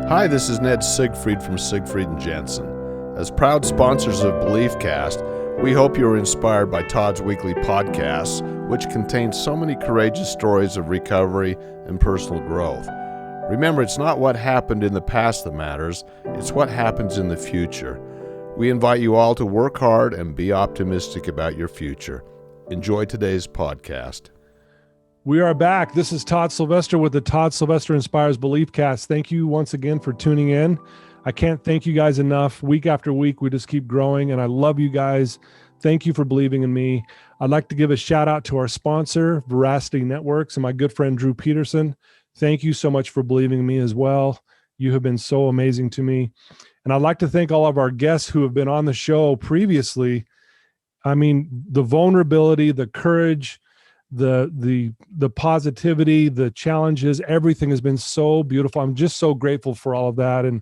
Hi, this is Ned Siegfried from Siegfried and Jensen. As proud sponsors of BeliefCast, we hope you are inspired by Todd's weekly podcasts, which contain so many courageous stories of recovery and personal growth. Remember, it's not what happened in the past that matters, it's what happens in the future. We invite you all to work hard and be optimistic about your future. Enjoy today's podcast. We are back. This is Todd Sylvester with the Todd Sylvester Inspires BeliefCast. Thank you once again for tuning in. I can't thank you guys enough. Week after week, we just keep growing, and I love you guys. Thank you for believing in me. I'd like to give a shout out to our sponsor, Veracity Networks, and my good friend, Drew Peterson. Thank you so much for believing in me as well. You have been so amazing to me. And I'd like to thank all of our guests who have been on the show previously. I mean, the vulnerability, the courage, the positivity, the challenges, everything has been so beautiful. I'm just so grateful for all of that. And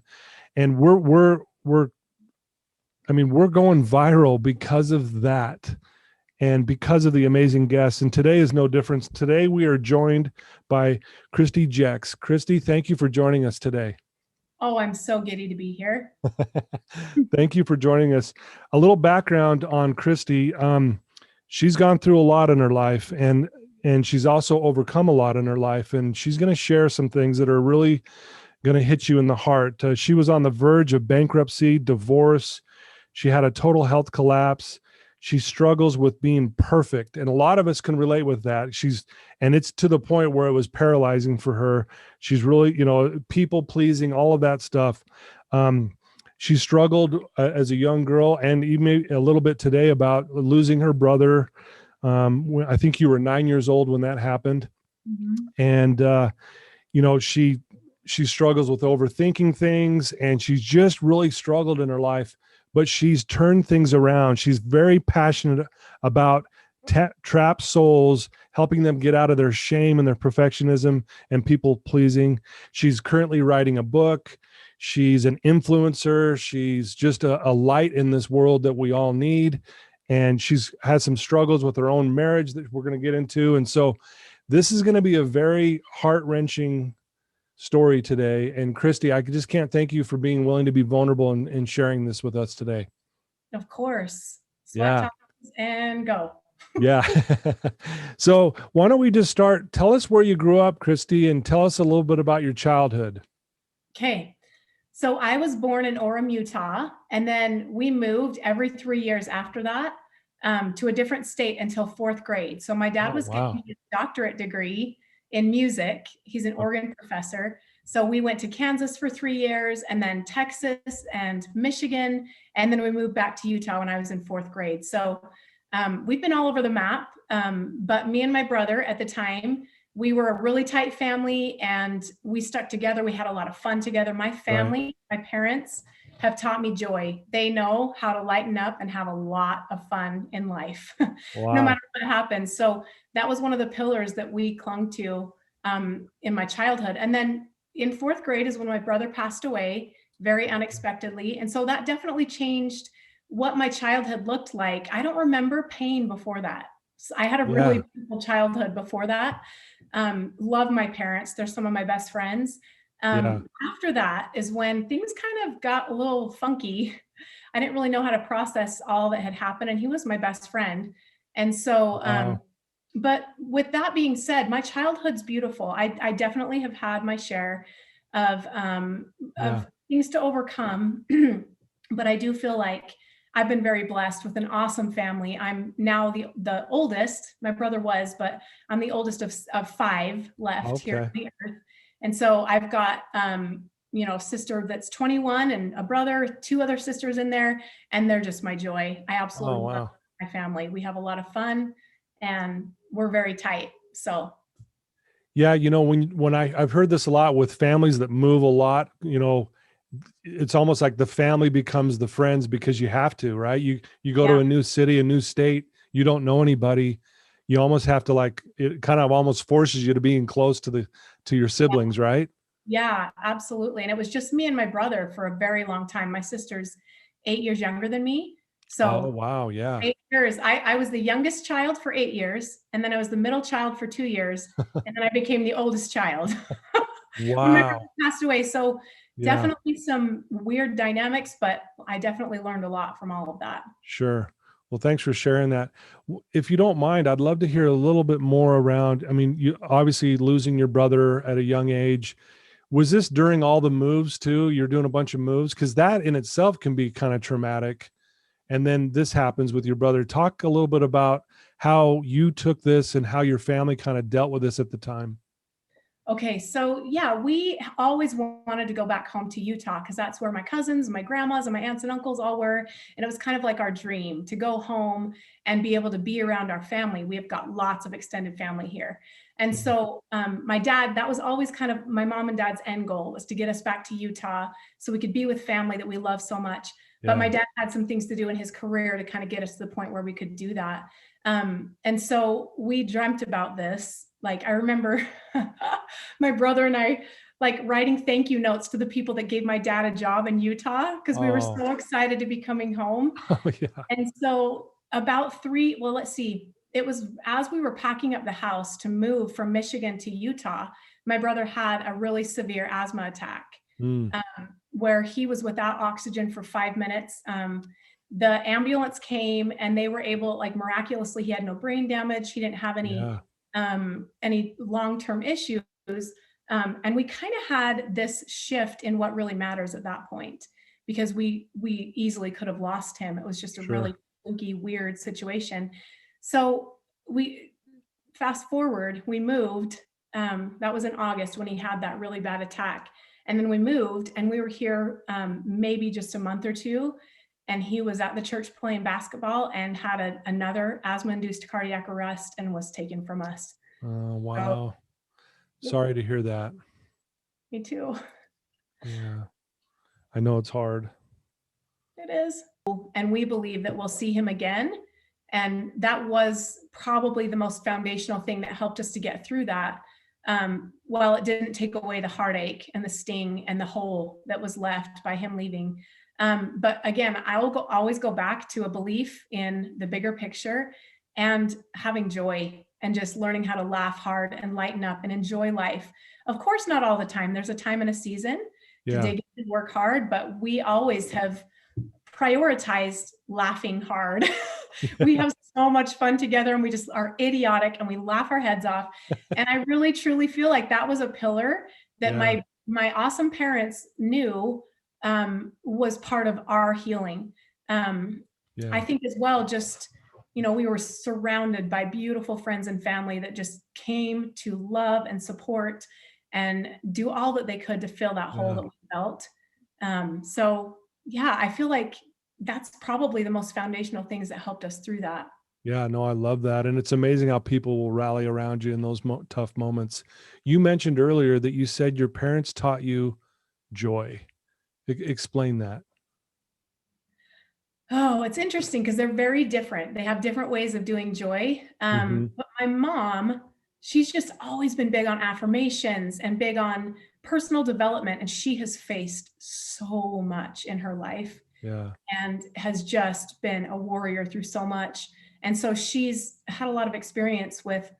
we're going viral because of that and because of the amazing guests. And today is no difference. Today we are joined by Christy Jex. Christy, thank you for joining us today. Oh, I'm so giddy to be here. Thank you for joining us. A little background on Christy. She's gone through a lot in her life, and she's also overcome a lot in her life. And she's going to share some things that are really going to hit you in the heart. She was on the verge of bankruptcy, divorce. She had a total health collapse. She struggles with being perfect. And a lot of us can relate with that. And it's to the point where it was paralyzing for her. She's really, people pleasing, all of that stuff. She struggled as a young girl, and even a little bit today about losing her brother. I think you were 9 years old when that happened. Mm-hmm. And, she struggles with overthinking things, and she's just really struggled in her life, but she's turned things around. She's very passionate about trapped souls, helping them get out of their shame and their perfectionism and people pleasing. She's currently writing a book. She's an influencer. She's just a light in this world that we all need. And she's had some struggles with her own marriage that we're going to get into. And so this is going to be a very heart-wrenching story today. And Christy, I just can't thank you for being willing to be vulnerable and sharing this with us today. Of course. Yeah. And go. Yeah. So why don't we just start? Tell us where you grew up, Christy, and tell us a little bit about your childhood. Okay. So I was born in Orem, Utah, and then we moved every 3 years after that to a different state until fourth grade. So my dad was getting his doctorate degree in music. He's an organ professor. So we went to Kansas for 3 years, and then Texas and Michigan. And then we moved back to Utah when I was in fourth grade. So we've been all over the map. But me and my brother at the time, we were a really tight family, and we stuck together. We had a lot of fun together. My family, my parents have taught me joy. They know how to lighten up and have a lot of fun in life, no matter what happens. So that was one of the pillars that we clung to in my childhood. And then in fourth grade is when my brother passed away very unexpectedly. And so that definitely changed what my childhood looked like. I don't remember pain before that. So I had a really beautiful childhood before that. Love my parents. They're some of my best friends. After that is when things kind of got a little funky. I didn't really know how to process all that had happened, and he was my best friend. And so, but with that being said, my childhood's beautiful. I definitely have had my share of things to overcome, but I do feel like I've been very blessed with an awesome family. I'm now the oldest. My brother was, but I'm the oldest of five left here on the earth. And so I've got, sister that's 21 and a brother, two other sisters in there, and they're just my joy. I absolutely love my family. We have a lot of fun, and we're very tight. So. Yeah. When I've heard this a lot with families that move a lot, it's almost like the family becomes the friends because you have to, right? You go to a new city, a new state, you don't know anybody. You almost have to it kind of almost forces you to being close to your siblings, right? Yeah, absolutely. And it was just me and my brother for a very long time. My sister's 8 years younger than me. So 8 years. I was the youngest child for 8 years, and then I was the middle child for 2 years, and then I became the oldest child. when my brother Wow. passed away. So Yeah, definitely some weird dynamics, but I definitely learned a lot from all of that. sure. Well, thanks for sharing that. If you don't mind, I'd love to hear a little bit more around, I mean, you obviously losing your brother at a young age. Was this during all the moves too? You're doing a bunch of moves? Because that in itself can be kind of traumatic. And then this happens with your brother. Talk a little bit about how you took this and how your family kind of dealt with this at the time. Okay, so yeah, we always wanted to go back home to Utah because that's where my cousins, my grandmas, and my aunts and uncles all were. And it was kind of like our dream to go home and be able to be around our family. We have got lots of extended family here. And Mhm. so my dad, that was always kind of my mom and dad's end goal, was to get us back to Utah so we could be with family that we love so much. But Yeah. my dad had some things to do in his career to kind of get us to the point where we could do that. And so we dreamt about this. Like I remember my brother and I like writing thank you notes to the people that gave my dad a job in Utah because we were Oh, so excited to be coming home. oh yeah. And so about well, let's see, it was as we were packing up the house to move from Michigan to Utah, my brother had a really severe asthma attack Mm, where he was without oxygen for 5 minutes. The ambulance came and they were able, like miraculously, he had no brain damage. He didn't have yeah. any long-term issues. And we kind of had this shift in what really matters at that point because we easily could have lost him. It was just a really Sure. spooky, weird situation. So we fast forward, we moved. That was in August when he had that really bad attack. And then we moved and we were here maybe just a month or two. And he was at the church playing basketball and had another asthma induced cardiac arrest and was taken from us. So, Wow. yep, Sorry to hear that. me too. Yeah. I know it's hard. It is. And we believe that we'll see him again. And that was probably the most foundational thing that helped us to get through that. Well, it didn't take away the heartache and the sting and the hole that was left by him leaving. But again, always go back to a belief in the bigger picture and having joy and just learning how to laugh hard and lighten up and enjoy life. Of course, not all the time. There's a time and a season to Yeah. dig in and work hard, but we always have prioritized laughing hard. We have so much fun together and we just are idiotic and we laugh our heads off. And I really truly feel like that was a pillar that Yeah. my awesome parents knew was part of our healing. I Yeah. think as well, just, we were surrounded by beautiful friends and family that just came to love and support and do all that they could to fill that hole Yeah. that we felt. So yeah, I feel like that's probably the most foundational things that helped us through that. Yeah, no, I love that. And it's amazing how people will rally around you in those tough moments. You mentioned earlier that you said your parents taught you joy. Explain that. Oh, it's interesting because they're very different. They have different ways of doing joy. Hmm. But my mom, she's just always been big on affirmations and big on personal development. And she has faced so much in her life Yeah. and has just been a warrior through so much. And so she's had a lot of experience with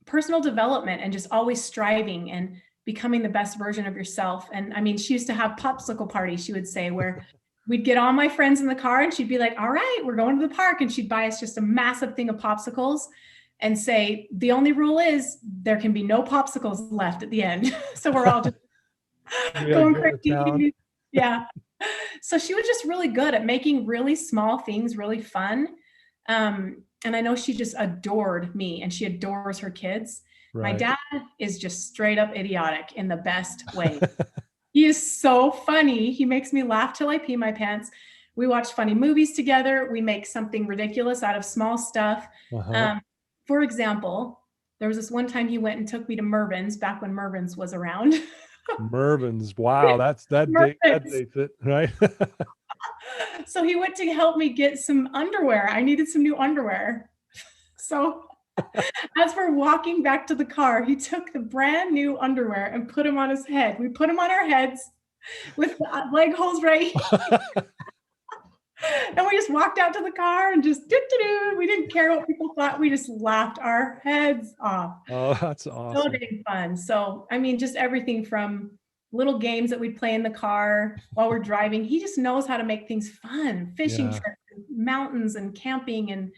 personal development and just always striving and becoming the best version of yourself. And I mean, she used to have popsicle parties, she would say, where we'd get all my friends in the car and she'd be like, all right, we're going to the park. And she'd buy us just a massive thing of popsicles and say, the only rule is there can be no popsicles left at the end. So we're all just We gotta going go to town. crazy. Yeah. So she was just really good at making really small things really fun. And I know she just adored me and she adores her kids. My Right. dad is just straight up idiotic in the best way. He is so funny. He makes me laugh till I pee my pants. We watch funny movies together. We make something ridiculous out of small stuff. Uh-huh. Um, for example, there was this one time he went and took me to Mervin's back when Mervin's was around. Mervin's. Wow, that Mervin's. dates it, right? So he went to help me get some underwear. I needed some new underwear. So as we're walking back to the car, he took the brand new underwear and put them on his head. We put them on our heads with the leg holes right here. And we just walked out to the car and just we didn't care what people thought. We just laughed our heads off. Oh, that's So awesome. dang fun. So, I mean, just everything from little games that we play in the car while we're driving. He just knows how to make things fun, fishing Yeah. trips, mountains and camping. And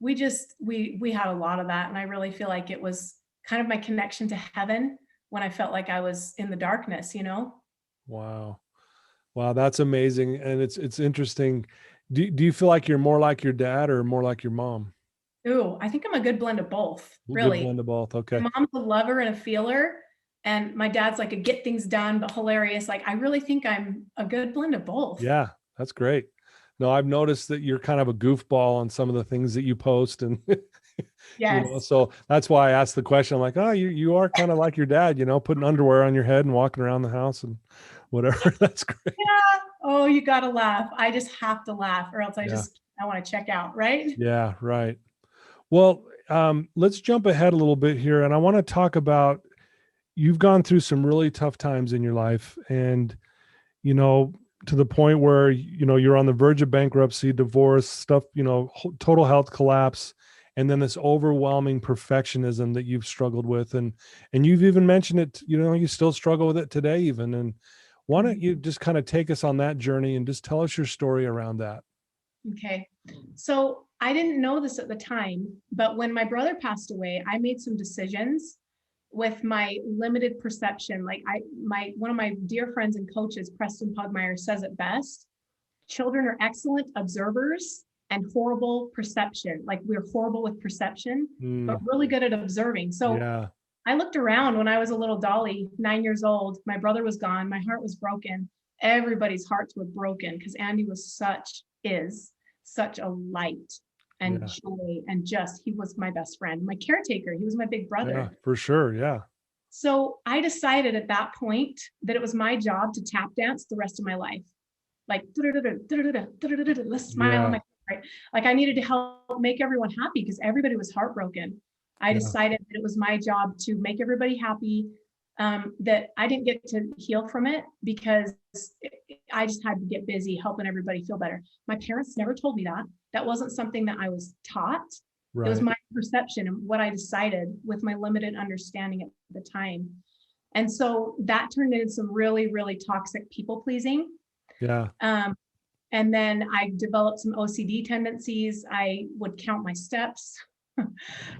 we had a lot of that. And I really feel like it was kind of my connection to heaven when I felt like I was in the darkness, you know? Wow. Wow, that's amazing. And it's interesting. Do you feel like you're more like your dad or more like your mom? Ooh, I think I'm a good blend of both, Good really. blend of both. Okay. My mom's a lover and a feeler, and my dad's like a get things done, but hilarious. Like, I really think I'm a good blend of both. Yeah, that's great. No, I've noticed that you're kind of a goofball on some of the things that you post, and Yes. so that's why I asked the question. I'm like, oh, you are kind of like your dad, putting underwear on your head and walking around the house and whatever. That's great. Yeah. Oh, you gotta laugh. I just have to laugh, or else Yeah. I want to check out, right? Yeah, right. Well, let's jump ahead a little bit here, and I want to talk about you've gone through some really tough times in your life, and you know, to the point where you're on the verge of bankruptcy, divorce, stuff, total health collapse, and then this overwhelming perfectionism that you've struggled with, and you've even mentioned it. You still struggle with it today, even. And why don't you just kind of take us on that journey and just tell us your story around that? Okay. So I didn't know this at the time, but when my brother passed away, I made some decisions with my limited perception. Like one of my dear friends and coaches, Preston Pugmire, says it best. Children are excellent observers and horrible perception. Like, we're horrible with perception, but really good at observing. So Yeah. I looked around when I was a little dolly, 9 years old. My brother was gone. My heart was broken. Everybody's hearts were broken because Andy was such a light and joy, and he was my best friend, my caretaker. He was my big brother. Yeah, for sure. Yeah. So I decided at that point that it was my job to tap dance the rest of my life. Like, let's smile on my right. Like, I needed to help make everyone happy because everybody was heartbroken. I decided that it was my job to make everybody happy, that I didn't get to heal from it because I just had to get busy helping everybody feel better. My parents never told me that. That wasn't something that I was taught. Right. It was my perception and what I decided with my limited understanding at the time. And so that turned into some really, really toxic people pleasing. Yeah. And then I developed some OCD tendencies. I would count my steps.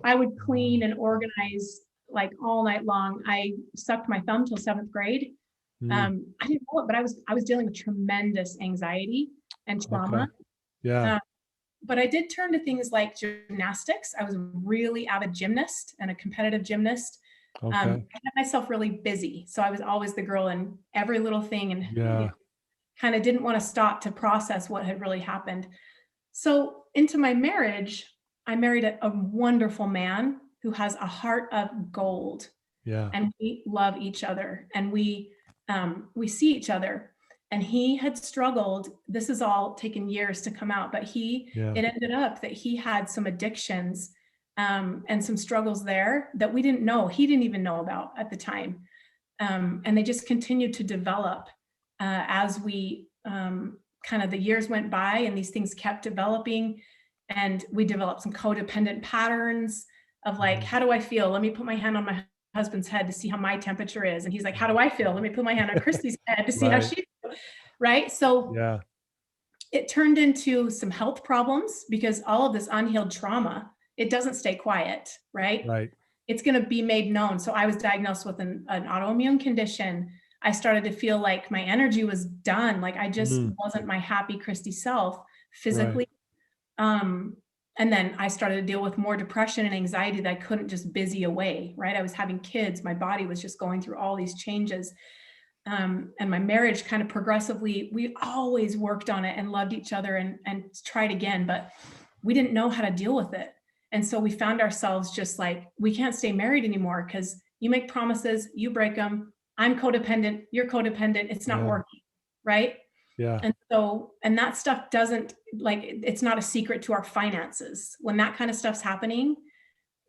I would clean and organize like all night long. I sucked my thumb till 7th grade. I didn't know it, but I was dealing with tremendous anxiety and trauma. Okay. Yeah. But I did turn to things like gymnastics. I was a really avid gymnast and a competitive gymnast. Okay. I had myself really busy. So I was always the girl in every little thing, and kind of didn't want to stop to process what had really happened. So into my marriage, I married a wonderful man who has a heart of gold. Yeah. And we love each other, and we see each other. And he had struggled. This has all taken years to come out, but it ended up that he had some addictions and some struggles there that we didn't know. He didn't even know about at the time. And they just continued to develop as we kind of the years went by, and these things kept developing. And we developed some codependent patterns of like, how do I feel? Let me put my hand on my husband's head to see how my temperature is. And he's like, how do I feel? Let me put my hand on Christy's head to see how she feels. Right. So it turned into some health problems because all of this unhealed trauma, it doesn't stay quiet. Right. It's going to be made known. So I was diagnosed with an autoimmune condition. I started to feel like my energy was done. Like I just wasn't my happy Christy self physically. And then I started to deal with more depression and anxiety that I couldn't just busy away, right? I was having kids. My body was just going through all these changes. And my marriage kind of progressively, we always worked on it and loved each other and tried again, but we didn't know how to deal with it. And so we found ourselves just like, we can't stay married anymore because you make promises, you break them. I'm codependent, you're codependent. It's not working, right? Yeah. And so, and that stuff doesn't like, it's not a secret to our finances. When that kind of stuff's happening,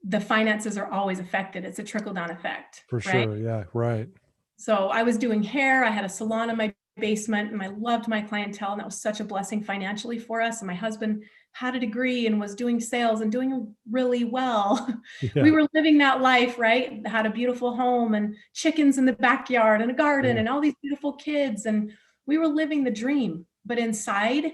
the finances are always affected. It's a trickle down effect. For sure. Yeah. Right. So I was doing hair. I had a salon in my basement, and I loved my clientele, and that was such a blessing financially for us. And my husband had a degree and was doing sales and doing really well. Yeah. We were living that life, right? Had a beautiful home and chickens in the backyard and a garden and all these beautiful kids. And we were living the dream. But inside,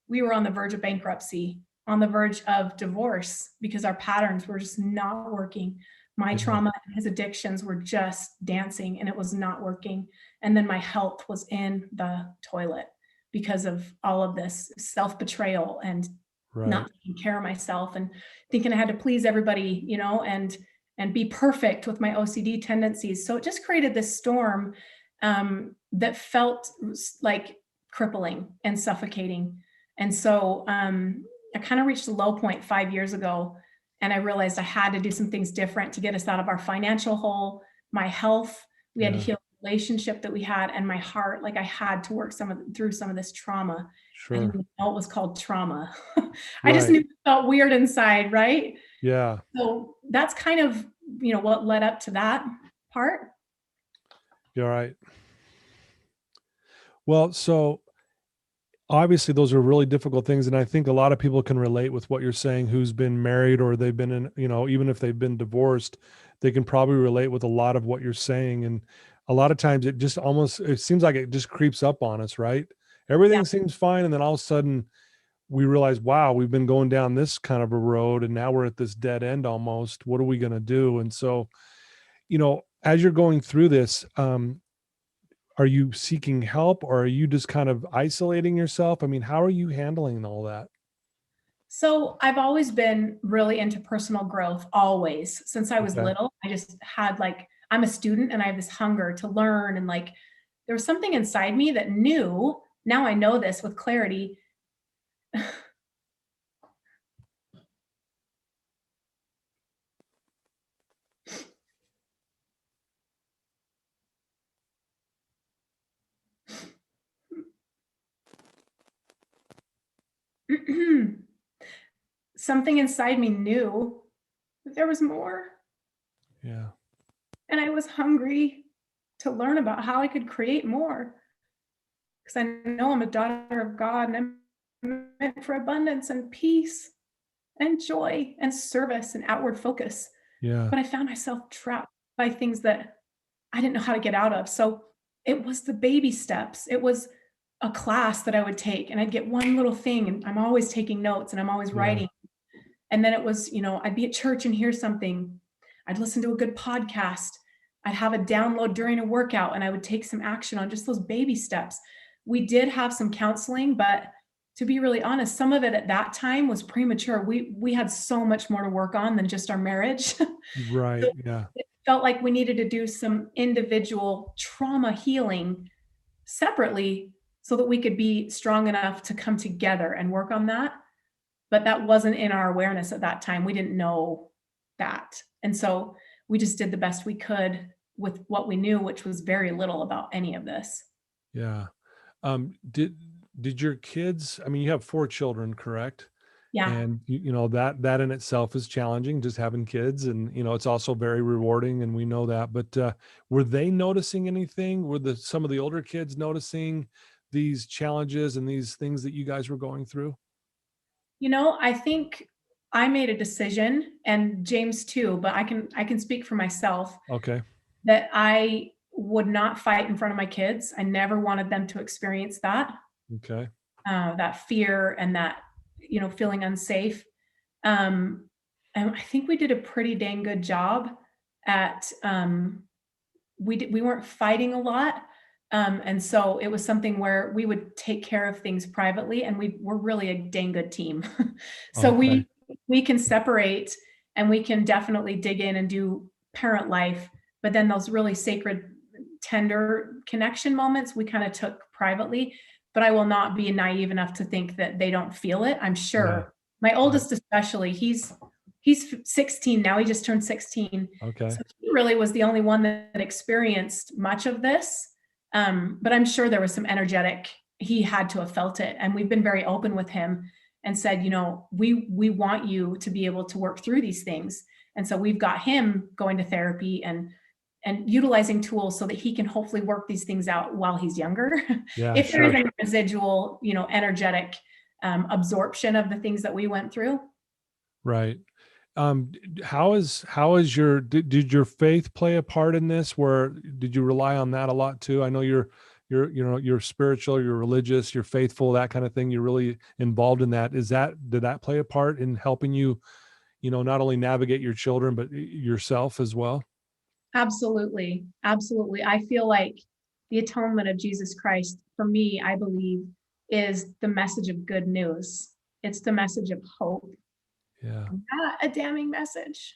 we were on the verge of bankruptcy, on the verge of divorce, because our patterns were just not working. My trauma and his addictions were just dancing, and it was not working. And then my health was in the toilet because of all of this self-betrayal and not taking care of myself and thinking I had to please everybody, you know, and be perfect with my OCD tendencies. So it just created this storm that felt like crippling and suffocating. And so I kind of reached a low point 5 years ago, and I realized I had to do some things different to get us out of our financial hole, my health. We had to heal the relationship that we had, and my heart. Like, I had to work through some of this trauma. I didn't even know it was called trauma. I just knew it felt weird inside, right? Yeah. So that's kind of, you know, what led up to that part. You're right. Well, so obviously those are really difficult things. And I think a lot of people can relate with what you're saying, who's been married or they've been in, you know, even if they've been divorced, they can probably relate with a lot of what you're saying. And a lot of times it just it seems like it just creeps up on us, right? Everything seems fine. And then all of a sudden we realize, wow, we've been going down this kind of a road and now we're at this dead end almost. What are we going to do? And so, you know, as you're going through this, are you seeking help, or are you just kind of isolating yourself? I mean, how are you handling all that? So I've always been really into personal growth, always. Since I was little, I just had, like, I'm a student and I have this hunger to learn. And like, there was something inside me that knew, now I know this with clarity. Something inside me knew that there was more. Yeah. And I was hungry to learn about how I could create more. Because I know I'm a daughter of God, and I'm meant for abundance and peace and joy and service and outward focus. Yeah. But I found myself trapped by things that I didn't know how to get out of. So it was the baby steps. It was a class that I would take, and I'd get one little thing, and I'm always taking notes and I'm always writing. And then it was, you know, I'd be at church and hear something. I'd listen to a good podcast. I'd have a download during a workout, and I would take some action on just those baby steps. We did have some counseling, but to be really honest, some of it at that time was premature. We had so much more to work on than just our marriage. Right. So Yeah. it felt like we needed to do some individual trauma healing separately so that we could be strong enough to come together and work on that. But that wasn't in our awareness at that time. We didn't know that. And so we just did the best we could with what we knew, which was very little about any of this. Yeah. Did your kids, I mean, you have 4 children, correct? Yeah. And you know, that in itself is challenging, just having kids, and, you know, it's also very rewarding, and we know that, but, were they noticing anything? Were some of the older kids noticing these challenges and these things that you guys were going through? You know, I think I made a decision, and James too, but I can speak for myself, Okay. that I would not fight in front of my kids. I never wanted them to experience that. Okay. That fear and that, you know, feeling unsafe. And I think we did a pretty dang good job at, we weren't fighting a lot. And so it was something where we would take care of things privately, and we're really a dang good team. So Okay. we can separate, and we can definitely dig in and do parent life, but then those really sacred, tender connection moments we kind of took privately. But I will not be naive enough to think that they don't feel it. I'm Yeah. sure my oldest, especially, he's 16 now. He just turned 16. Okay. So he really was the only one that experienced much of this. But I'm sure there was some energetic, he had to have felt it. And we've been very open with him and said, you know, we want you to be able to work through these things. And so we've got him going to therapy and and utilizing tools so that he can hopefully work these things out while he's younger. Yeah, If sure. there is any residual, energetic absorption of the things that we went through. Right. How is your, did your faith play a part in this? Where did you rely on that a lot too? I know you're spiritual, you're religious, you're faithful, that kind of thing. You're really involved in that. Did that play a part in helping you, not only navigate your children, but yourself as well? Absolutely. Absolutely. I feel like the atonement of Jesus Christ, for me, I believe, is the message of good news. It's the message of hope, Yeah. not a damning message,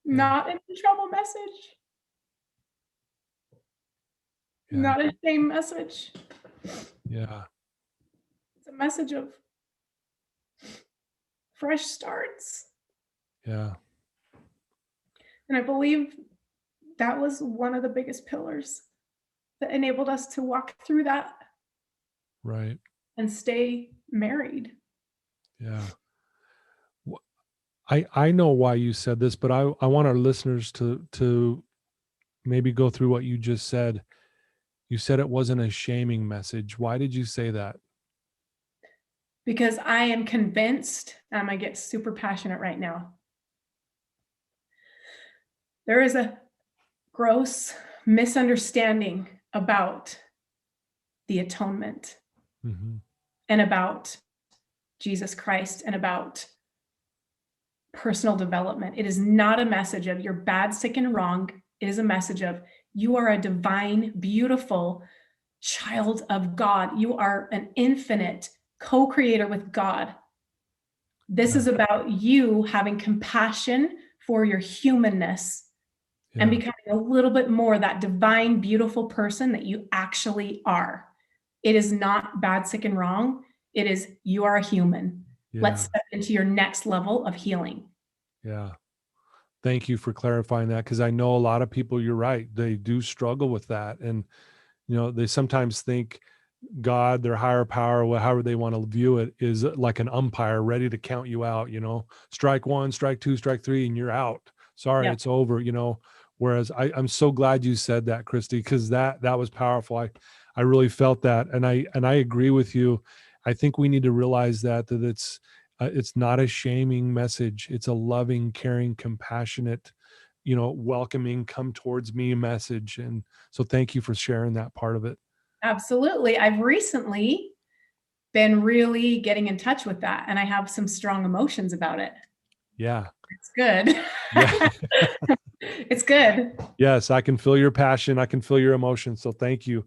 Yeah. not an in trouble message, Yeah. not a shame message. Yeah. It's a message of fresh starts. Yeah. And I believe that was one of the biggest pillars that enabled us to walk through that. Right. And stay married. Yeah. I know why you said this, but I want our listeners to maybe go through what you just said. You said it wasn't a shaming message. Why did you say that? Because I am convinced, I get super passionate right now. There is a gross misunderstanding about the atonement and about Jesus Christ and about personal development. It is not a message of you're bad, sick, and wrong. It is a message of you are a divine, beautiful child of God. You are an infinite co-creator with God. This is about you having compassion for your humanness and becoming a little bit more that divine, beautiful person that you actually are. It is not bad, sick, and wrong. It is you are a human. Let's step into your next level of healing. Yeah. Thank you for clarifying that, because I know a lot of people, you're right, they do struggle with that. And, they sometimes think God, their higher power, however they want to view it, is like an umpire ready to count you out, strike one, strike two, strike three, and you're out. Sorry, it's over, Whereas I'm so glad you said that, Christy, because that was powerful. I really felt that. And I agree with you. I think we need to realize that it's not a shaming message. It's a loving, caring, compassionate, welcoming, come towards me message. And so thank you for sharing that part of it. Absolutely. I've recently been really getting in touch with that, and I have some strong emotions about it. Yeah. It's good. Yeah. It's good. Yes, I can feel your passion. I can feel your emotion. So thank you.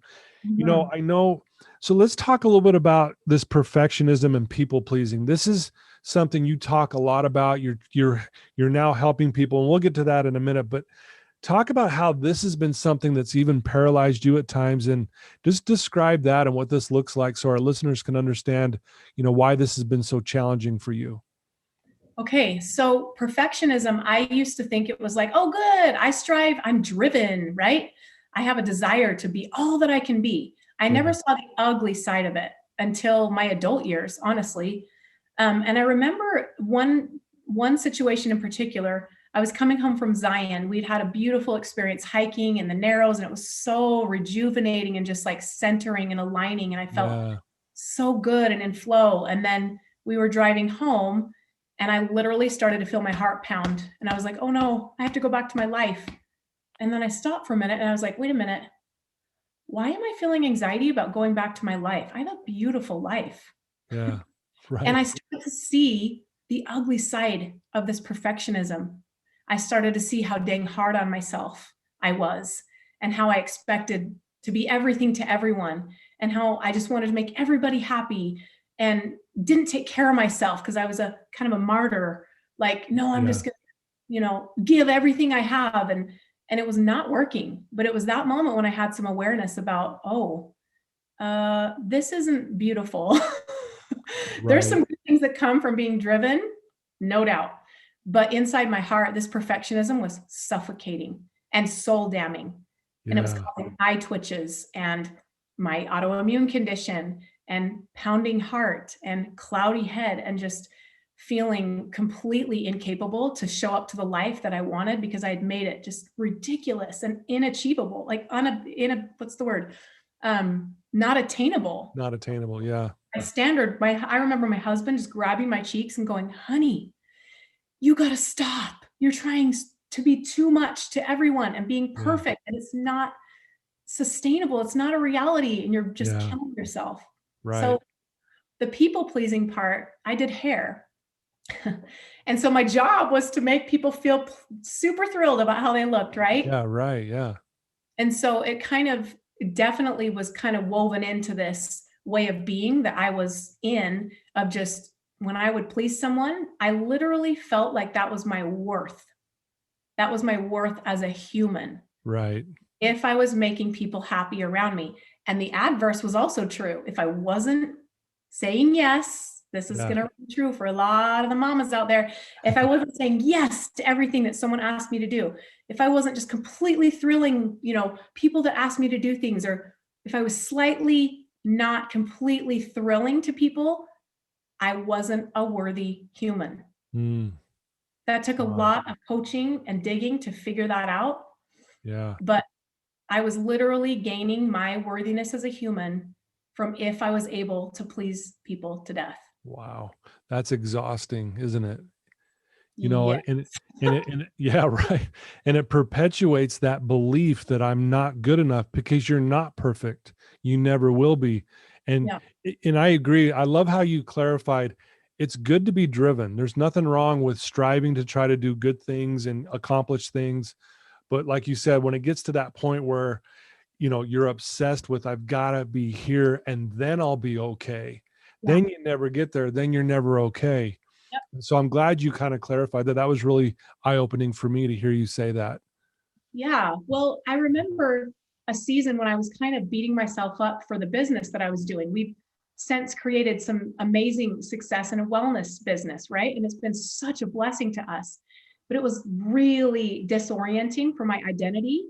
I know. So let's talk a little bit about this perfectionism and people pleasing. This is something you talk a lot about. You're now helping people, and we'll get to that in a minute, but talk about how this has been something that's even paralyzed you at times, and just describe that and what this looks like so our listeners can understand, why this has been so challenging for you. Okay, so perfectionism, I used to think it was like, oh, good, I strive, I'm driven, right? I have a desire to be all that I can be. I never saw the ugly side of it until my adult years, honestly. And I remember one situation in particular. I was coming home from Zion. We'd had a beautiful experience hiking in the Narrows, and it was so rejuvenating and just like centering and aligning. And I felt so good and in flow. And then we were driving home, and I literally started to feel my heart pound. And I was like, oh no, I have to go back to my life. And then I stopped for a minute and I was like, wait a minute. Why am I feeling anxiety about going back to my life? I have a beautiful life. Yeah. Right. And I started to see the ugly side of this perfectionism. I started to see how dang hard on myself I was, and how I expected to be everything to everyone, and how I just wanted to make everybody happy and didn't take care of myself because I was a kind of a martyr. Like, no, I'm just gonna, give everything I have. And it was not working. But it was that moment when I had some awareness about, this isn't beautiful. There's some good things that come from being driven, no doubt. But inside my heart, this perfectionism was suffocating and soul damning. And it was causing eye twitches and my autoimmune condition and pounding heart and cloudy head and just feeling completely incapable to show up to the life that I wanted because I had made it just ridiculous and inachievable, like what's the word? Not attainable. Not attainable. Yeah. My standard, I remember my husband just grabbing my cheeks and going, honey, you got to stop. You're trying to be too much to everyone and being perfect. And it's not sustainable. It's not a reality. And you're just killing yourself. Right. So the people pleasing part, I did hair. And so my job was to make people feel super thrilled about how they looked, right? Yeah, right. Yeah. And so it definitely was kind of woven into this way of being that I was in, of just when I would please someone, I literally felt like that was my worth. That was my worth as a human. Right. If I was making people happy around me. And the adverse was also true. If I wasn't saying yes, this is going to be true for a lot of the mamas out there. If I wasn't saying yes to everything that someone asked me to do, if I wasn't just completely thrilling, people that asked me to do things, or if I was slightly not completely thrilling to people, I wasn't a worthy human. That took a lot of coaching and digging to figure that out. Yeah. But I was literally gaining my worthiness as a human from if I was able to please people to death. Wow. That's exhausting, isn't it? Yes. and yeah, right. And it perpetuates that belief that I'm not good enough, because you're not perfect. You never will be. And I agree. I love how you clarified it's good to be driven. There's nothing wrong with striving to try to do good things and accomplish things. But like you said, when it gets to that point where, you're obsessed with, I've got to be here and then I'll be okay. Then you never get there. Then you're never okay. Yep. So I'm glad you kind of clarified that. That was really eye-opening for me to hear you say that. Yeah. Well, I remember a season when I was kind of beating myself up for the business that I was doing. We've since created some amazing success in a wellness business, right? And it's been such a blessing to us. But it was really disorienting for my identity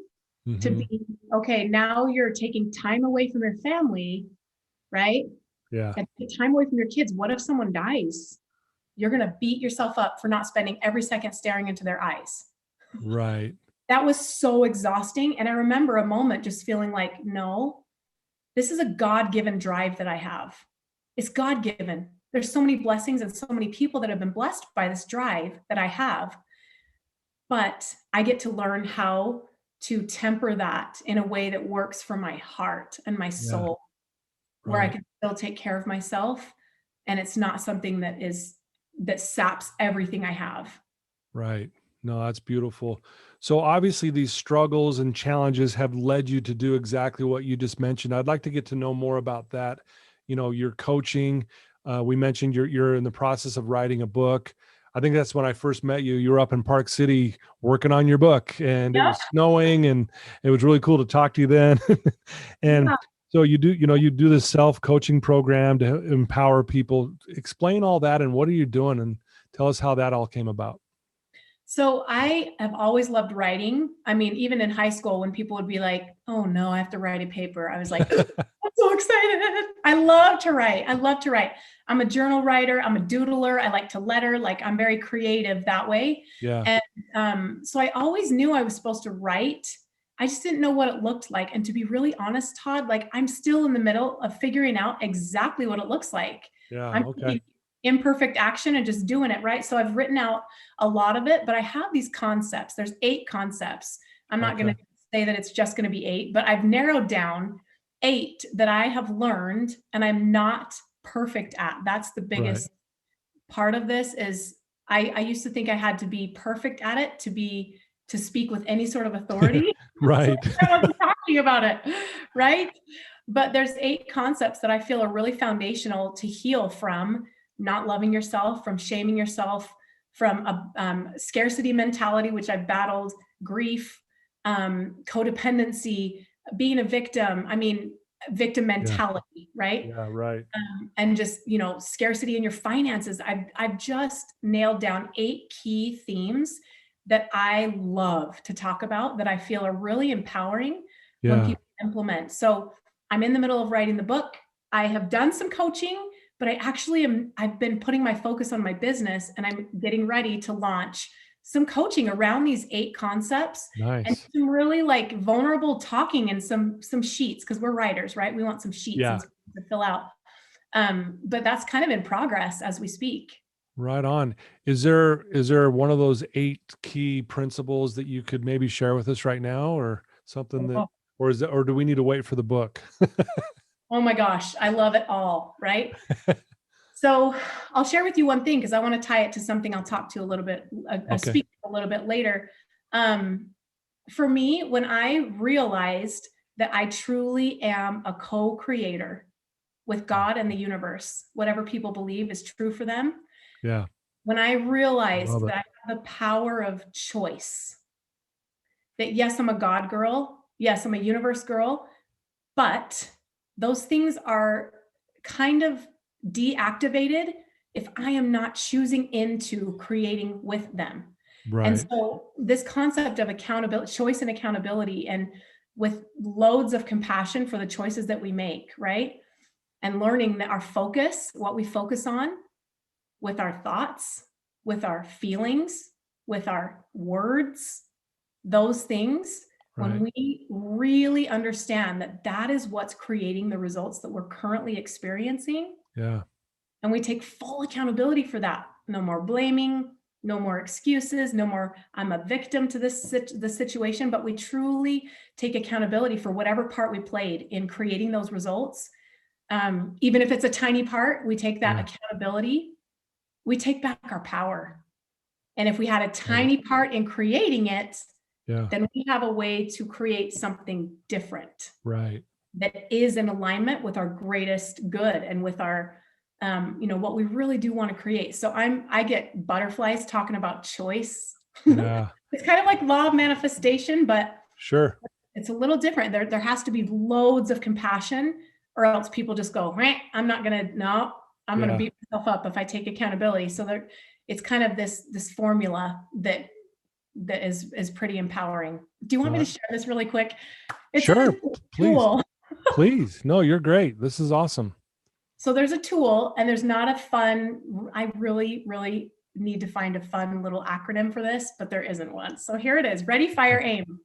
to be, okay, now you're taking time away from your family, right? Yeah. And time away from your kids. What if someone dies? You're going to beat yourself up for not spending every second staring into their eyes. Right. That was so exhausting. And I remember a moment just feeling like, no, this is a God-given drive that I have. It's God-given. There's so many blessings and so many people that have been blessed by this drive that I have. But I get to learn how to temper that in a way that works for my heart and my soul, where I can still take care of myself. And it's not something that saps everything I have. Right. No, that's beautiful. So obviously these struggles and challenges have led you to do exactly what you just mentioned. I'd like to get to know more about that. Your coaching, we mentioned you're in the process of writing a book. I think that's when I first met you. You were up in Park City working on your book, and it was snowing, and it was really cool to talk to you then. And so you do this self-coaching program to empower people. Explain all that, and what are you doing, and tell us how that all came about. So I have always loved writing. I mean, even in high school, when people would be like, oh no, I have to write a paper, I was like, I'm so excited. I love to write. I'm a journal writer. I'm a doodler. I like to letter. Like, I'm very creative that way. Yeah. And so I always knew I was supposed to write. I just didn't know what it looked like. And to be really honest, Todd, like, I'm still in the middle of figuring out exactly what it looks like. Yeah. I'm taking imperfect action and just doing it, right? So I've written out a lot of it, but I have these concepts. There's 8 concepts. I'm not going to say that it's just going to be 8, but I've narrowed down 8 that I have learned and I'm not perfect at. That's the biggest part of this. Is I used to think I had to be perfect at it to speak with any sort of authority. Right. So I wasn't talking about it. Right. But there's 8 concepts that I feel are really foundational to heal from not loving yourself, from shaming yourself, from a scarcity mentality, which I've battled, grief, codependency, being a victim. I mean, victim mentality, right? Yeah, right. And just, scarcity in your finances. I've just nailed down 8 key themes that I love to talk about, that I feel are really empowering when people implement. So I'm in the middle of writing the book. I have done some coaching, but I've been putting my focus on my business, and I'm getting ready to launch some coaching around these 8 concepts. Nice. And some really like vulnerable talking and some sheets, because we're writers, right? We want some sheets and to fill out. But that's kind of in progress as we speak. Right on. Is there one of those 8 key principles that you could maybe share with us right now, or something that, or do we need to wait for the book? Oh my gosh, I love it all, right? So I'll share with you one thing, because I want to tie it to something I'll talk to a little bit, speak a little bit later. For me, when I realized that I truly am a co-creator with God and the universe, whatever people believe is true for them. Yeah. When I realized that I have the power of choice, that yes, I'm a God girl, yes, I'm a universe girl, but those things are kind of deactivated if I am not choosing into creating with them. Right. And so this concept of accountability, choice and accountability, and with loads of compassion for the choices that we make, right? And learning that our focus, what we focus on with our thoughts, with our feelings, with our words, those things, when we really understand that that is what's creating the results that we're currently experiencing. Yeah. And we take full accountability for that. No more blaming, no more excuses, no more, I'm a victim to the situation, but we truly take accountability for whatever part we played in creating those results. Even if it's a tiny part, we take that accountability, we take back our power. And if we had a tiny part in creating it, then we have a way to create something different. Right. That is in alignment with our greatest good and with our, what we really do want to create. So I get butterflies talking about choice. Yeah. It's kind of like law of manifestation, but sure, it's a little different. There has to be loads of compassion, or else people just go, I'm going to beat myself up if I take accountability. So it's kind of this formula that is pretty empowering. Do you want me to share this really quick? It's sure, please. Please. No, you're great. This is awesome. So there's a tool, and there's not a fun, I really, really need to find a fun little acronym for this, but there isn't one. So here it is. Ready, fire, aim.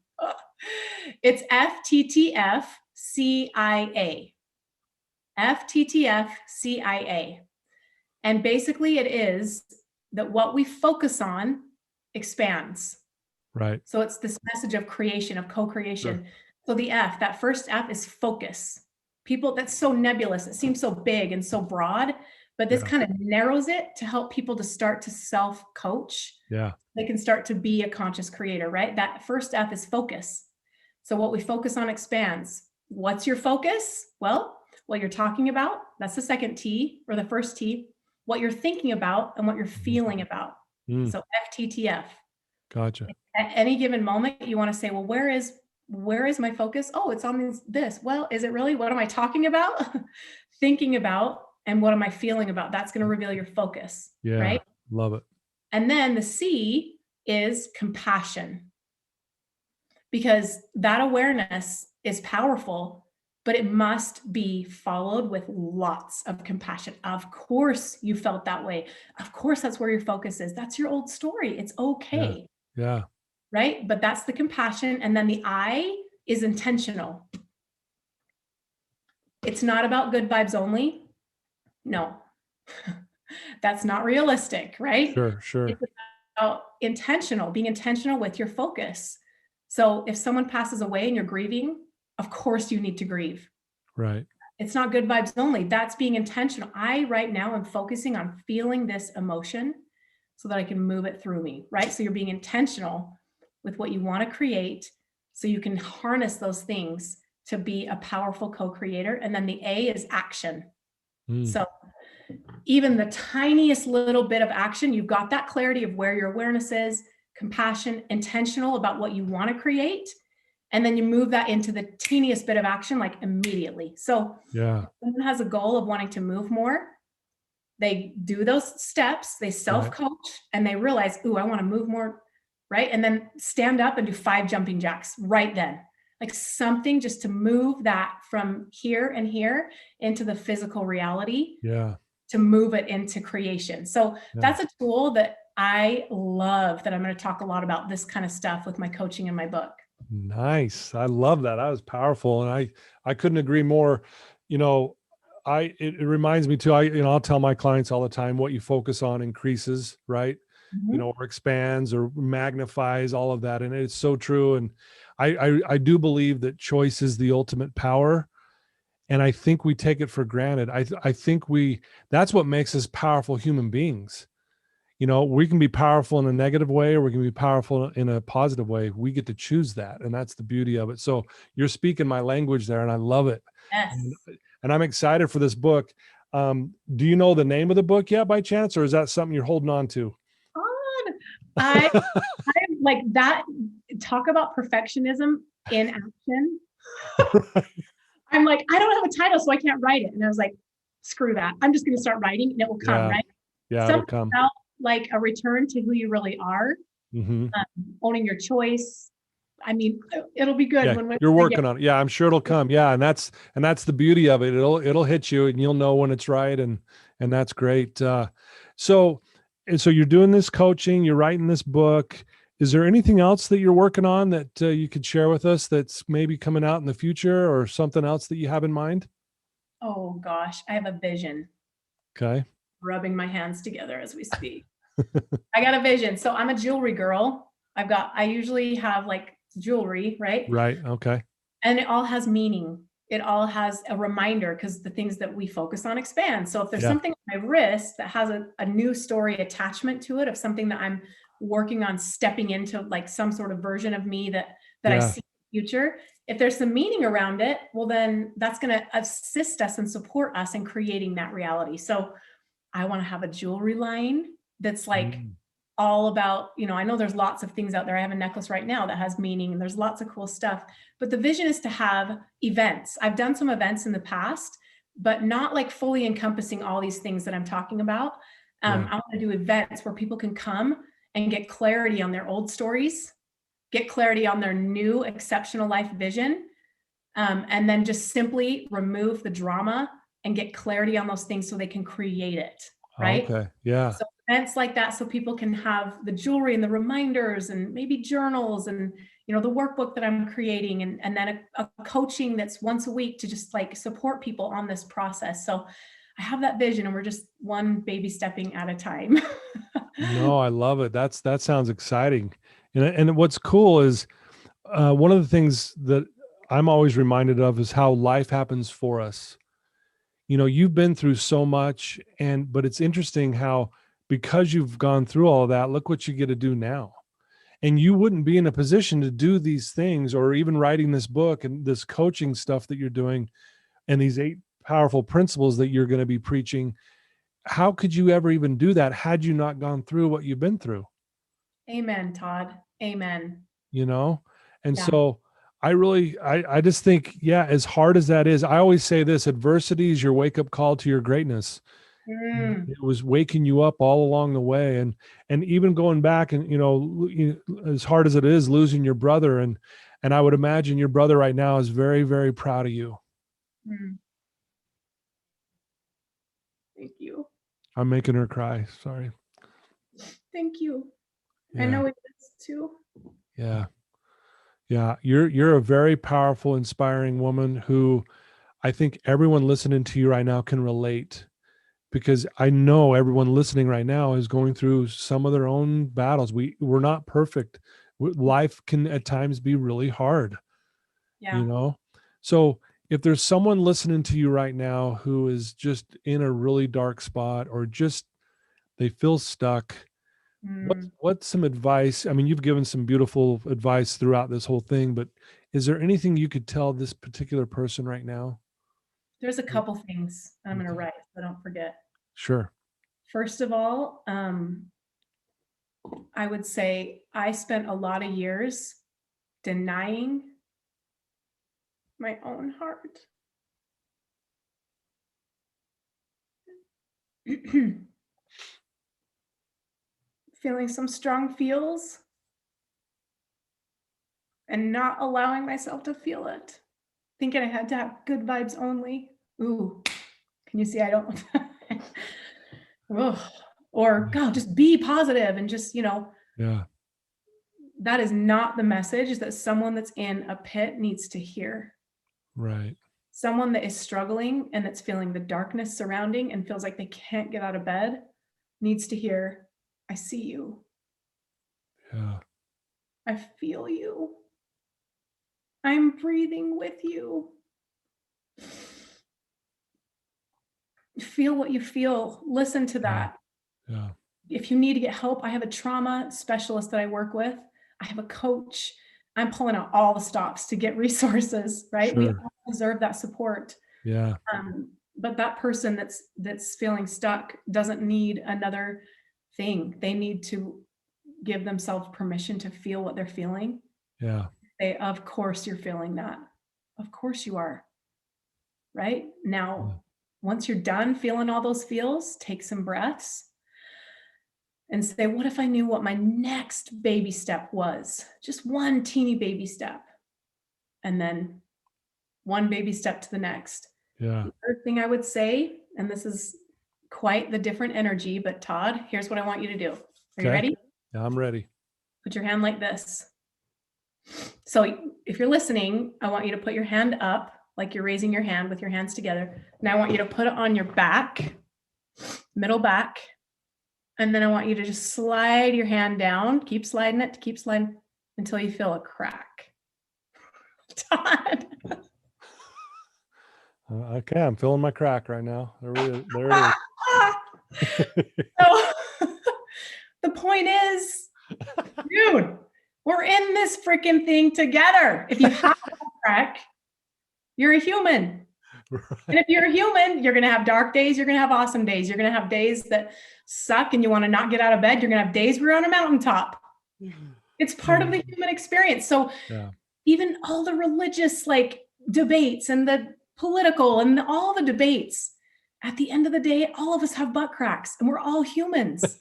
It's FTTF-CIA. FTTF-CIA. And basically it is that what we focus on expands. Right. So it's this message of creation, of co-creation. Sure. So the F, that first F, is focus. People, that's so nebulous. It seems so big and so broad, but this kind of narrows it to help people to start to self-coach. Yeah. They can start to be a conscious creator, right? That first F is focus. So what we focus on expands. What's your focus? Well, what you're talking about, that's the second T, or the first T. What you're thinking about and what you're feeling about. So FTTF. Gotcha. At any given moment, you want to say, well, where is my focus? Oh, it's on this. Well, is it really? What am I talking about? Thinking about, and what am I feeling about? That's going to reveal your focus. Yeah. Right. Love it. And then the C is compassion, because that awareness is powerful, but it must be followed with lots of compassion. Of course you felt that way. Of course that's where your focus is. That's your old story. It's okay. Yeah. Right? But that's the compassion. And then the I is intentional. It's not about good vibes only. No, that's not realistic, right? Sure. It's about intentional, being intentional with your focus. So if someone passes away and you're grieving, of course you need to grieve. Right. It's not good vibes only. That's being intentional. I right now am focusing on feeling this emotion so that I can move it through me, right? So you're being intentional with what you want to create so you can harness those things to be a powerful co-creator. And then the A is action. So even the tiniest little bit of action, you've got that clarity of where your awareness is, compassion, intentional about what you want to create. And then you move that into the teeniest bit of action, like immediately. So if someone has a goal of wanting to move more, they do those steps, they self-coach, and they realize, ooh, I want to move more, right? And then stand up and do 5 jumping jacks right then. Like something just to move that from here and here into the physical reality. Yeah. to move it into creation. So that's a tool that I love, that I'm going to talk a lot about this kind of stuff with my coaching in my book. Nice. I love that. That was powerful. And I couldn't agree more. You know, it reminds me too, I'll tell my clients all the time, what you focus on increases, right? Mm-hmm. You know, or expands or magnifies, all of that. And it's so true. And I do believe that choice is the ultimate power. And I think we take it for granted. I think that's what makes us powerful human beings. You know, we can be powerful in a negative way, or we can be powerful in a positive way. We get to choose that. And that's the beauty of it. So you're speaking my language there, and I love it. Yes. And I'm excited for this book. Do you know the name of the book yet by chance, or is that something you're holding on to? I'm like that. Talk about perfectionism in action. Right. I'm like, I don't have a title, so I can't write it. And I was like, screw that. I'm just going to start writing and it will come, right? Yeah, Something it'll come. about like a return to who you really are, owning your choice. I mean, it'll be good when you're working on it. Yeah, I'm sure it'll come. Yeah, and that's the beauty of it. It'll hit you, and you'll know when it's right, and that's great. So you're doing this coaching, you're writing this book. Is there anything else that you're working on that you could share with us that's maybe coming out in the future, or something else that you have in mind? Oh gosh, I have a vision. Okay. Rubbing my hands together as we speak. I got a vision. So I'm a jewelry girl. I usually have like jewelry, right? Right. Okay. And it all has meaning. It all has a reminder, because the things that we focus on expand. So if there's something on my wrist that has a new story attachment to it, of something that I'm working on stepping into, like some sort of version of me that I see in the future, if there's some meaning around it, well, then that's going to assist us and support us in creating that reality. So I want to have a jewelry line that's like all about, I know there's lots of things out there. I have a necklace right now that has meaning, and there's lots of cool stuff, but the vision is to have events. I've done some events in the past, but not like fully encompassing all these things that I'm talking about. I want to do events where people can come and get clarity on their old stories, get clarity on their new exceptional life vision, and then just simply remove the drama and get clarity on those things so they can create it, right? Okay. Yeah. So events like that, so people can have the jewelry and the reminders and maybe journals and, the workbook that I'm creating, and then a coaching that's once a week to just like support people on this process. So I have that vision, and we're just one baby stepping at a time. No, I love it. That sounds exciting. And what's cool is one of the things that I'm always reminded of is how life happens for us. You've been through so much, but it's interesting how, because you've gone through all of that, look what you get to do now. And you wouldn't be in a position to do these things, or even writing this book and this coaching stuff that you're doing, and these 8 powerful principles that you're going to be preaching. How could you ever even do that had you not gone through what you've been through? Amen, Todd. Amen. And so I just think, as hard as that is, I always say this: adversity is your wake-up call to your greatness. It was waking you up all along the way. And even going back and, as hard as it is losing your brother, and I would imagine your brother right now is very, very proud of you. Thank you. I'm making her cry. Sorry. Thank you. I know it is too. Yeah. Yeah. You're a very powerful, inspiring woman who I think everyone listening to you right now can relate, because I know everyone listening right now is going through some of their own battles. We're not perfect. Life can at times be really hard, So if there's someone listening to you right now who is just in a really dark spot, or just they feel stuck, what's some advice? I mean, you've given some beautiful advice throughout this whole thing, but is there anything you could tell this particular person right now? There's a couple things I'm going to write, so don't forget. Sure. First of all, I would say I spent a lot of years denying my own heart. Feeling some strong feels and not allowing myself to feel it. Thinking I had to have good vibes only. Ooh, can you see I don't? Ugh. Or God, just be positive and just, Yeah. that is not the message that someone that's in a pit needs to hear. Right. Someone that is struggling and that's feeling the darkness surrounding and feels like they can't get out of bed needs to hear, I see you. Yeah. I feel you. I'm breathing with you. Feel what you feel. Listen to that. Yeah. If you need to get help, I have a trauma specialist that I work with. I have a coach. I'm pulling out all the stops to get resources, right? We Sure. all deserve that support. Yeah. But that person that's feeling stuck doesn't need another thing. They need to give themselves permission to feel what they're feeling. Yeah. Of course you're feeling that. Of course you are. Right? Now, once you're done feeling all those feels, take some breaths and say, what if I knew what my next baby step was? Just one teeny baby step. And then one baby step to the next. Yeah. The third thing I would say, and this is quite the different energy, but Todd, here's what I want you to do. Are you ready? Yeah, I'm ready. Put your hand like this. So if you're listening, I want you to put your hand up, like you're raising your hand with your hands together. Now I want you to put it on your back, middle back. And then I want you to just slide your hand down, keep sliding until you feel a crack. Todd. Okay, I'm feeling my crack right now. There it is. So the point is, dude, we're in this freaking thing together. If you have a crack, you're a human. Right. And if you're a human, you're going to have dark days. You're going to have awesome days. You're going to have days that suck and you want to not get out of bed. You're going to have days where you're on a mountaintop. It's part of the human experience. So even all the religious debates and the political and all the debates, at the end of the day, all of us have butt cracks and we're all humans.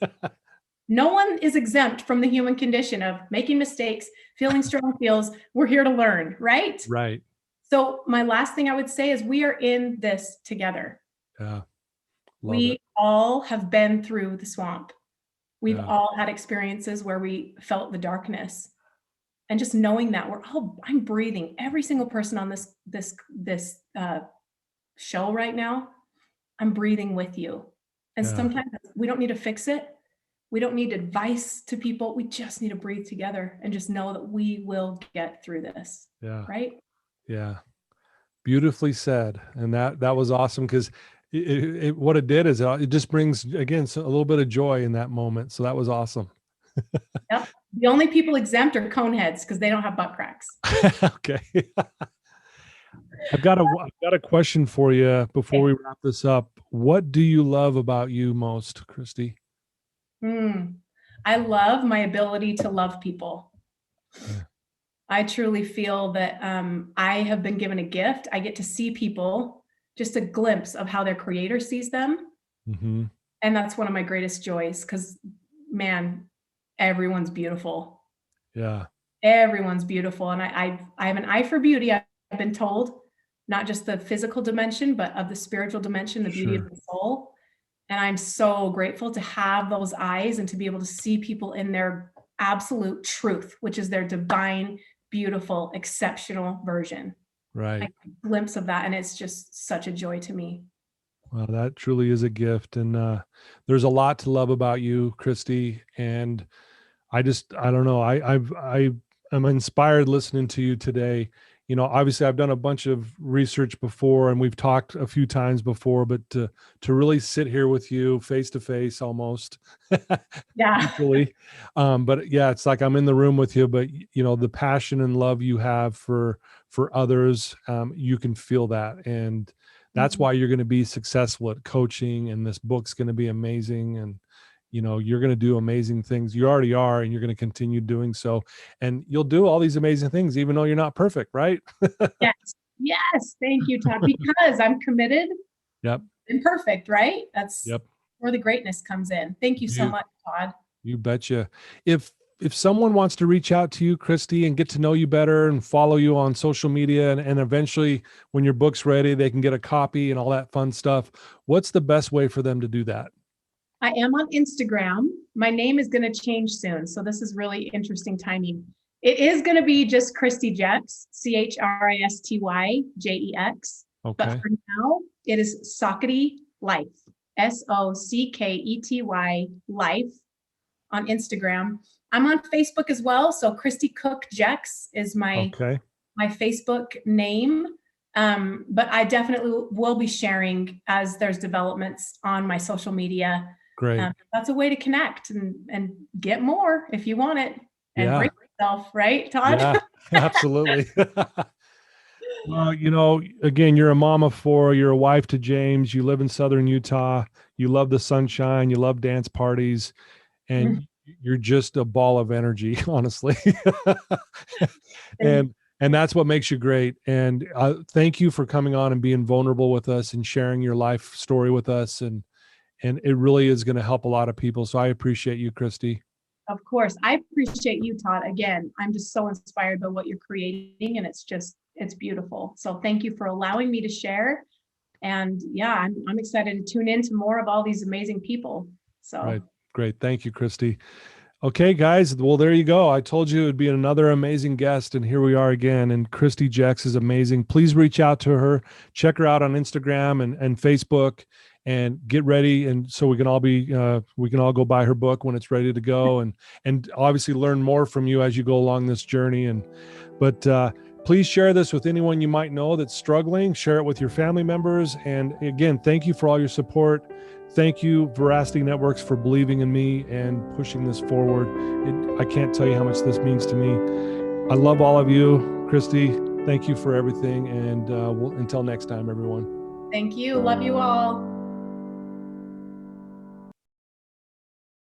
No one is exempt from the human condition of making mistakes, feeling strong feels. We're here to learn, right? Right. So my last thing I would say is we are in this together. Yeah. We all have been through the swamp. We've all had experiences where we felt the darkness. And just knowing that I'm breathing. Every single person on this show right now, I'm breathing with you. And sometimes we don't need to fix it. We don't need advice to people. We just need to breathe together and just know that we will get through this. Yeah. Right? Yeah. Beautifully said. And that was awesome because what it did is it just brings, again, a little bit of joy in that moment. So that was awesome. Yep. The only people exempt are coneheads because they don't have butt cracks. Okay. I've got a question for you before we wrap this up. What do you love about you most, Christy? I love my ability to love people. Yeah. I truly feel that I have been given a gift. I get to see people, just a glimpse of how their creator sees them. Mm-hmm. And that's one of my greatest joys because, man, everyone's beautiful. Yeah. Everyone's beautiful. And I have an eye for beauty. I've been told, not just the physical dimension, but of the spiritual dimension, the beauty of the soul. And I'm so grateful to have those eyes and to be able to see people in their absolute truth, which is their divine, beautiful, exceptional version. Right. Like a glimpse of that. And it's just such a joy to me. Well, that truly is a gift. And there's a lot to love about you, Christy. And I don't know. I'm inspired listening to you today. You know, obviously I've done a bunch of research before and we've talked a few times before, but to really sit here with you face to face almost. Yeah. Equally. But yeah, it's like I'm in the room with you, but you know, the passion and love you have for others, you can feel that. And that's why you're going to be successful at coaching, and this book's going to be amazing. And you know, you're going to do amazing things. You already are, and you're going to continue doing so. And you'll do all these amazing things, even though you're not perfect, right? Yes. Yes. Thank you, Todd, because I'm committed. Yep. Imperfect, right? That's where the greatness comes in. Thank you so much, Todd. You betcha. If someone wants to reach out to you, Christy, and get to know you better and follow you on social media, and eventually when your book's ready, they can get a copy and all that fun stuff, what's the best way for them to do that? I am on Instagram. My name is going to change soon. So this is really interesting timing. It is going to be just Christy Jex, ChristyJex. Okay. But for now, it is Sockety Life, Sockety Life on Instagram. I'm on Facebook as well. So Christy Cook Jex is my Facebook name. But I definitely will be sharing as there's developments on my social media. Great. That's a way to connect and get more if you want it and bring yourself, right, Todd? Yeah, absolutely. Well, again, you're a mom of 4, you're a wife to James, you live in Southern Utah, you love the sunshine, you love dance parties, and you're just a ball of energy, honestly. and that's what makes you great. And thank you for coming on and being vulnerable with us and sharing your life story with us. And it really is going to help a lot of people. So I appreciate you, Christy. Of course. I appreciate you, Todd. Again, I'm just so inspired by what you're creating, and it's beautiful. So thank you for allowing me to share. And yeah, I'm excited to tune into more of all these amazing people. So right. Great. Thank you, Christy. Okay, guys. Well, there you go. I told you it would be another amazing guest, and here we are again. And Christy Jex is amazing. Please reach out to her. Check her out on Instagram and Facebook, and get ready. And so we can all go buy her book when it's ready to go, and obviously learn more from you as you go along this journey. But please share this with anyone you might know that's struggling. Share it with your family members. And again, thank you for all your support. Thank you, Veracity Networks, for believing in me and pushing this forward. I can't tell you how much this means to me. I love all of you. Christy, thank you for everything. And until next time, everyone. Thank you. Love you all.